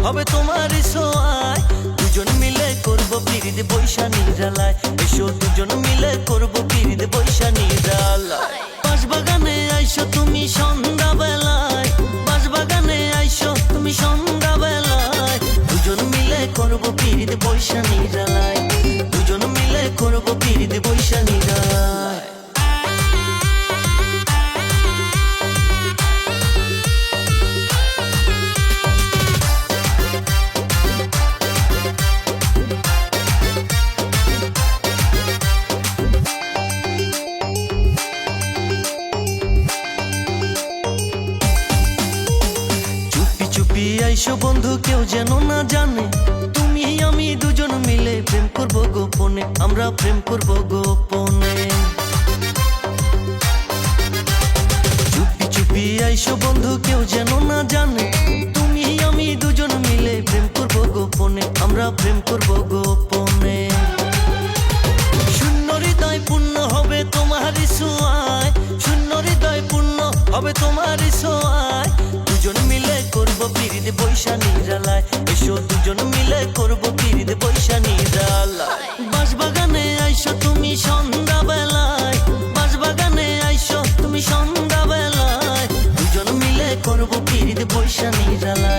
হবে তোমার ছোঁয়ায়। দুজন মিলে করব পিরিত বৈশা নিরালায়, এসো দুজন মিলে করব পিরিত বৈশা নিরালায়। বাঁশবাগানে আইসো তুমি সন্ধ্যা বেলায়, বাঁশবাগানে আইসো তুমি সন্ধ্যা বেলায়। দুজন মিলে করব পিরিত বৈশা নিরালায়, দুজন মিলে করব পিরিত বৈশা নিরালায়। আইসো বন্ধু কেউ যেন না জানে, তুমি আমি দুজন মিলে প্রেম করব গোপনে, আমরা প্রেম করব গোপনে। চুপি চুপি আইসো বন্ধু কেউ যেন না জানে, তুমি আমি দুজন মিলে প্রেম করব গোপনে, আমরা প্রেম করব গোপনে। শূন্য হৃদয় পূর্ণ হবে তোমার ছোঁয়ায়, শূন্য হৃদয় পূর্ণ হবে তোমার ছোঁয়ায়। দুজন মিলে করব পিরিত বৈশা নিরালায়, এসো দুজন মিলে করব পিরিত বৈশা নিরালায়। বাঁশবাগানে আইসো তুমি সন্ধ্যা বেলায়, বাঁশবাগানে আইসো তুমি সন্ধ্যা বেলায়। দুজন মিলে করব পিরিত বৈশা নিরালায়,